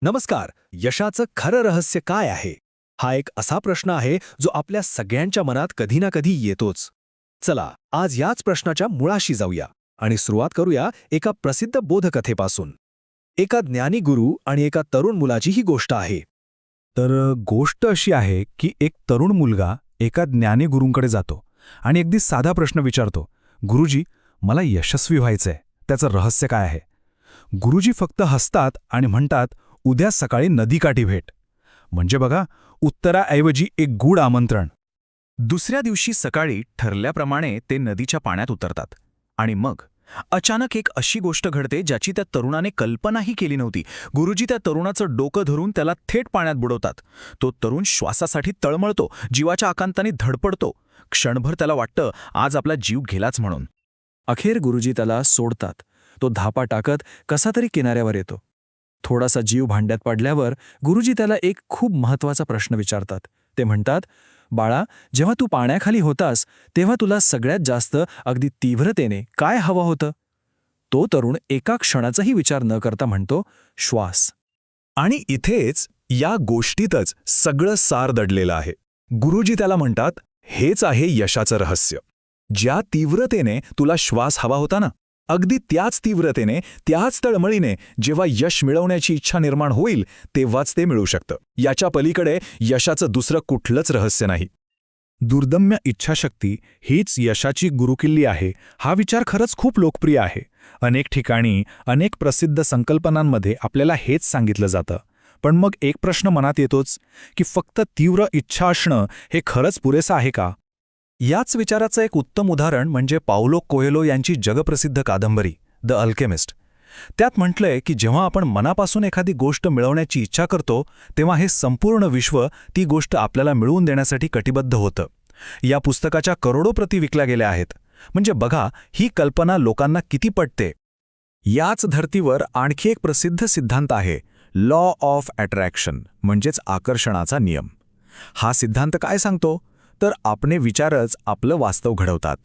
नमस्कार. यशाचं खरं रहस्य काय आहे? हा एक असा प्रश्न आहे जो आपल्या सगळ्यांच्या मनात कधी ना कधी येतोच. चला, आज याच प्रश्नाच्या मुळाशी जाऊया आणि सुरुवात करूया एका प्रसिद्ध बोधकथेपासून. एका ज्ञानी गुरु आणि एका तरुण मुलाची ही गोष्ट आहे. गोष्ट अशी आहे की एक तरुण मुलगा एका ज्ञानी गुरूंकडे जातो आणि अगदी साधा प्रश्न विचारतो, गुरुजी, मला यशस्वी व्हायचंय, त्याचं रहस्य काय आहे? गुरुजी फक्त हसतात आणि म्हणतात, उद्या सकाळी नदीकाठी भेट. म्हणजे बघा, उत्तराऐवजी एक गूढ आमंत्रण. दुसऱ्या दिवशी सकाळी ठरल्याप्रमाणे ते नदीच्या पाण्यात उतरतात आणि मग अचानक एक अशी गोष्ट घडते ज्याची त्या तरुणाने कल्पनाही केली नव्हती. गुरुजी त्या तरुणाचं डोकं धरून त्याला थेट पाण्यात बुडवतात. तो तरुण श्वासासाठी तळमळतो, जीवाच्या आकांताने धडपडतो. क्षणभर त्याला वाटतं आज आपला जीव गेलाच म्हणून. अखेर गुरुजी त्याला सोडतात. तो धापा टाकत कसा तरी किनाऱ्यावर येतो. थोडासा जीव भांड्यात पडल्यावर गुरुजी त्याला एक खूप महत्त्वाचा प्रश्न विचारतात. ते म्हणतात, बाळा, जेव्हा तू पाण्याखाली होतास तेव्हा तुला सगळ्यात जास्त अगदी तीव्रतेने काय हवं होतं? तो तरुण एका क्षणाचाही विचार न करता म्हणतो, श्वास. आणि इथेच या गोष्टीतच सगळं सार दडलेलं आहे. गुरुजी त्याला म्हणतात, हेच आहे यशाचं रहस्य. ज्या तीव्रतेने तुला श्वास हवा होता ना, अगदी त्याच तीव्रतेने, त्याच तळमळीने जेव्हा यश मिळवण्याची इच्छा निर्माण होईल तेव्हाच ते मिळू शकतं. याच्या पलीकडे यशाचं दुसरं कुठलंच रहस्य नाही. दुर्दम्य इच्छाशक्ती हीच यशाची गुरुकिल्ली आहे, हा विचार खरंच खूप लोकप्रिय आहे. अनेक ठिकाणी, अनेक प्रसिद्ध संकल्पनांमध्ये आपल्याला हेच सांगितलं जातं. पण मग एक प्रश्न मनात येतोच की फक्त तीव्र इच्छा असणं हे खरंच पुरेसं आहे का? याच विचाराचं एक उत्तम उदाहरण म्हणजे पाउलो कोएल्हो यांची जगप्रसिद्ध कादंबरी द अल्केमिस्ट. त्यात म्हटलंय की जेव्हा आपण मनापासून एखादी गोष्ट मिळवण्याची इच्छा करतो तेव्हा हे संपूर्ण विश्व ती गोष्ट आपल्याला मिळवून देण्यासाठी कटिबद्ध होतं. या पुस्तकाच्या करोडो प्रती विकल्या गेल्या आहेत. म्हणजे बघा, ही कल्पना लोकांना किती पटते. याच धर्तीवर आणखी एक प्रसिद्ध सिद्धांत आहे, लॉ ऑफ अट्रॅक्शन, म्हणजेच आकर्षणाचा नियम. हा सिद्धांत काय सांगतो? तर आपले विचारच आपलं वास्तव घडवतात.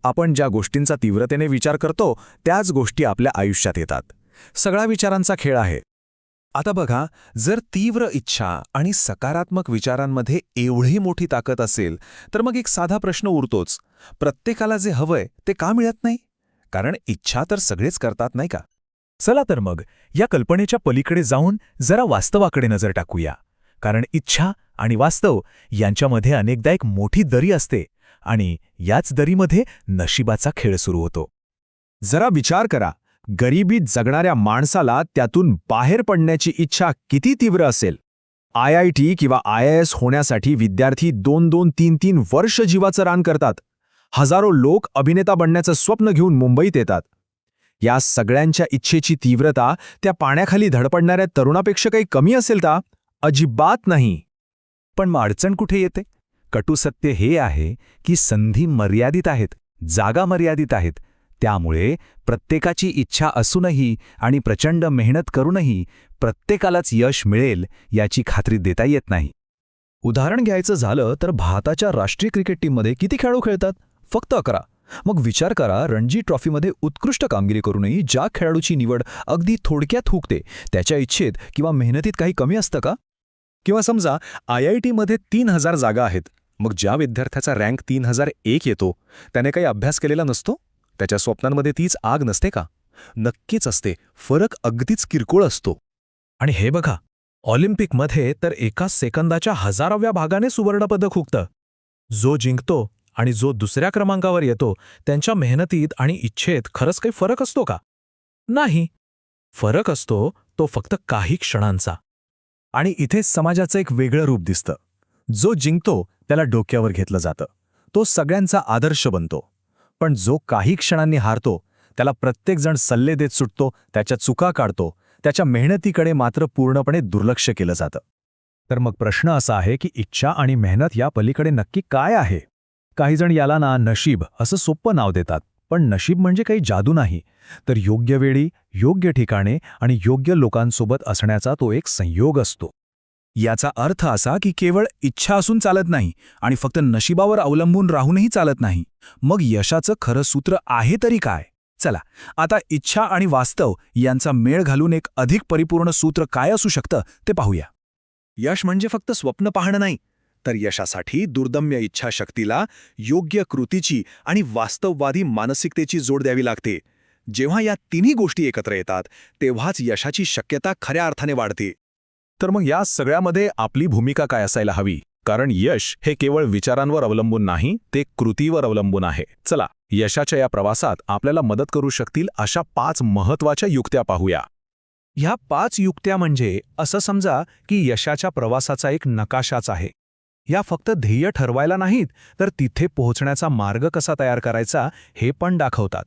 आपण ज्या गोष्टींचा तीव्रतेने विचार करतो त्याच गोष्टी आपल्या आयुष्यात येतात. सगळा विचारांचा खेळ आहे. आता बघा, जर तीव्र इच्छा आणि सकारात्मक विचारांमध्ये एवढी मोठी ताकद असेल तर मग एक साधा प्रश्न उरतोच, प्रत्येकाला जे हवंय ते का मिळत नाही? कारण इच्छा तर सगळेच करतात, नाही का? चला तर मग या कल्पनेच्या पलीकडे जाऊन जरा वास्तवाकडे नजर टाकूया. कारण इच्छा आणि वास्तव यांच्यामध्ये अनेकदा एक मोठी दरी असते आणि याच दरीमध्ये नशिबाचा खेळ सुरू होतो. जरा विचार करा, गरिबीत जगणाऱ्या माणसाला त्यातून बाहेर पडण्याची इच्छा किती तीव्र असेल? IIT किंवा IAS होण्यासाठी विद्यार्थी 2-2, 3-3 वर्ष जीवाचं रान करतात. हजारो लोक अभिनेता बनण्याचं स्वप्न घेऊन मुंबईत येतात. या सगळ्यांच्या इच्छेची तीव्रता त्या पाण्याखाली धडपडणाऱ्या तरुणापेक्षा काही कमी असेल का? अजिबात नाही. पण मग अडचण कुठे येते? कटू सत्य हे आहे की संधी मर्यादित आहेत, जागा मर्यादित आहेत. त्यामुळे प्रत्येकाची इच्छा असूनही आणि प्रचंड मेहनत करूनही प्रत्येकालाच यश मिळेल याची खात्री देता येत नाही. उदाहरण घ्यायचं झालं तर भारताच्या राष्ट्रीय क्रिकेट टीममध्ये किती खेळाडू खेळतात? फक्त 11. मग विचार करा, रणजी ट्रॉफीमध्ये उत्कृष्ट कामगिरी करूनही ज्या खेळाडूची निवड अगदी थोडक्यात हुकते, त्याच्या इच्छेत किंवा मेहनतीत काही कमी असतं का? किंवा समजा IITमध्ये 3000 जागा आहेत. मग ज्या विद्यार्थ्याचा रँक 3001 येतो त्याने काही अभ्यास केलेला नसतो? त्याच्या स्वप्नांमध्ये तीच आग नसते का? नक्कीच असते. फरक अगदीच किरकोळ असतो. आणि हे बघा, ऑलिम्पिकमध्ये तर एका सेकंदाच्या 1000व्या भागाने सुवर्णपदक हुकतं. जो जिंकतो आणि जो दुसऱ्या क्रमांकावर येतो त्यांच्या मेहनतीत आणि इच्छेत खरंच काही फरक असतो का? नाही. फरक असतो तो फक्त काही क्षणांचा. आणि इथेच समाजाचं एक वेगळं रूप दिसतं. जो जिंकतो त्याला डोक्यावर घेतलं जातं, तो सगळ्यांचा आदर्श बनतो. पण जो काही क्षणांनी हारतो त्याला प्रत्येकजण सल्ले देत सुटतो, त्याच्या चुका काढतो. त्याच्या मेहनतीकडे मात्र पूर्णपणे दुर्लक्ष केलं जातं. तर मग प्रश्न असा आहे की इच्छा आणि मेहनत या पलीकडे नक्की काय आहे? काही जण याला नशीब असं सोपं नाव देतात. पण नशीब म्हणजे काही जादू नाही, तर योग्य वेळी, योग्य ठिकाणी आणि योग्य लोकांसोबत असण्याचा तो एक संयोग असतो. याचा अर्थ असा की केवळ इच्छा असून चालत नाही आणि फक्त नशिबावर अवलंबून राहूनही चालत नाही. मग यशाचं खरं सूत्र आहे तरी काय? चला आता इच्छा आणि वास्तव यांचा मेळ घालून एक अधिक परिपूर्ण सूत्र काय असू शकतं ते पाहूया. यश म्हणजे फक्त स्वप्न पाहणं नाही, तर यशासाठी दुर्दम्य इच्छाशक्तीला योग्य कृतीची आणि वास्तववादी मानसिकतेची जोड द्यावी लागते. जेव्हा या तिन्ही गोष्टी एकत्र येतात तेव्हाच यशाची शक्यता खऱ्या अर्थाने वाढते. तर मग या सगळ्यामध्ये आपली भूमिका काय असायला हवी? कारण यश हे केवळ विचारांवर अवलंबून नाही, ते कृतीवर अवलंबून आहे. चला, यशाच्या या प्रवासात आपल्याला मदत करू शकतील अशा 5 महत्त्वाच्या युक्त्या पाहूया. ह्या 5 युक्त्या म्हणजे असं समजा की यशाच्या प्रवासाचा एक नकाशाच आहे. या फक्त ध्येय ठरवायला नाहीत, तर तिथे पोहोचण्याचा मार्ग कसा तयार करायचा हे पण दाखवतात.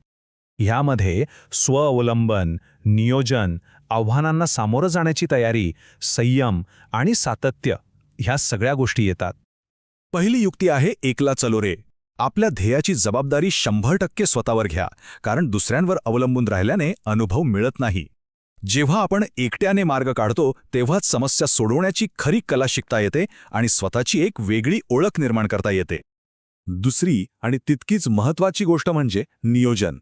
ह्यामध्ये स्वअवलंबन, नियोजन, आव्हानांना सामोरं जाण्याची तयारी, संयम आणि सातत्य ह्या सगळ्या गोष्टी येतात. पहिली युक्ती आहे एकला चलो रे. आपल्या ध्येयाची जबाबदारी 100% स्वतःवर घ्या, कारण दुसऱ्यांवर अवलंबून राहिल्याने अनुभव मिळत नाही. जेव्हा आपण एकट्याने मार्ग काढतो तेव्हाच समस्या सोडवण्याची खरी कला शिकता येते आणि स्वतःची एक वेगळी ओळख निर्माण करता येते. दुसरी आणि तितकीच महत्त्वाची गोष्ट म्हणजे नियोजन.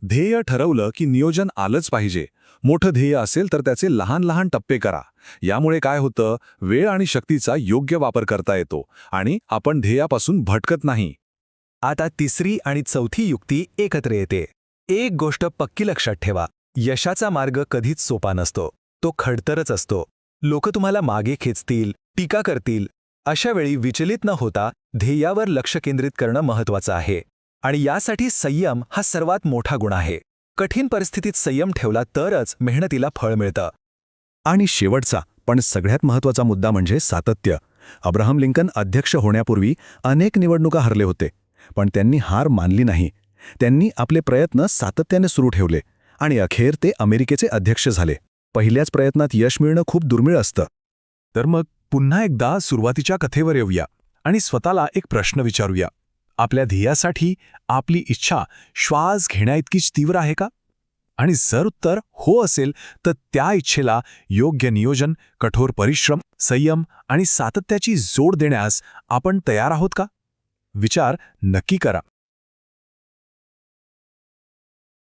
ध्येय ठरवलं की नियोजन आलंच पाहिजे. मोठं ध्येय असेल तर त्याचे लहान लहान टप्पे करा. यामुळे काय होतं, वेळ आणि शक्तीचा योग्य वापर करता येतो आणि आपण ध्येयापासून भटकत नाही. आता तिसरी आणि चौथी युक्ती एकत्र येते. एक गोष्ट पक्की लक्षात ठेवा, यशाचा मार्ग कधीच सोपा नसतो. तो खडतरच असतो. लोक तुम्हाला मागे खेचतील, टीका करतील. अशा वेळी विचलित न होता ध्येयावर लक्ष केंद्रित करणं महत्त्वाचं आहे. आणि यासाठी संयम हा सर्वात मोठा गुण आहे. कठीण परिस्थितीत संयम ठेवला तरच मेहनतीला फळ मिळतं. आणि शेवटचा पण सगळ्यात महत्त्वाचा मुद्दा म्हणजे सातत्य. अब्राहम लिंकन अध्यक्ष होण्यापूर्वी अनेक निवडणुका हरले होते, पण त्यांनी हार मानली नाही. त्यांनी आपले प्रयत्न सातत्याने सुरू ठेवले आणि अखेर ते अमेरिकेचे अध्यक्ष झाले. पहिल्याच प्रयत्नात यश मिळणं खूप दुर्मिळ असतं. तर मग पुन्हा एकदा सुरुवातीच्या कथेवर येऊया आणि स्वतःला एक प्रश्न विचारूया. आपल्या ध्येयासाठी आपली इच्छा श्वास घेण्याइतकीच तीव्र आहे का? आणि जर उत्तर हो असेल तर त्या इच्छेला योग्य नियोजन, कठोर परिश्रम, संयम आणि सातत्याची जोड देण्यास आपण तयार आहोत का? विचार नक्की करा.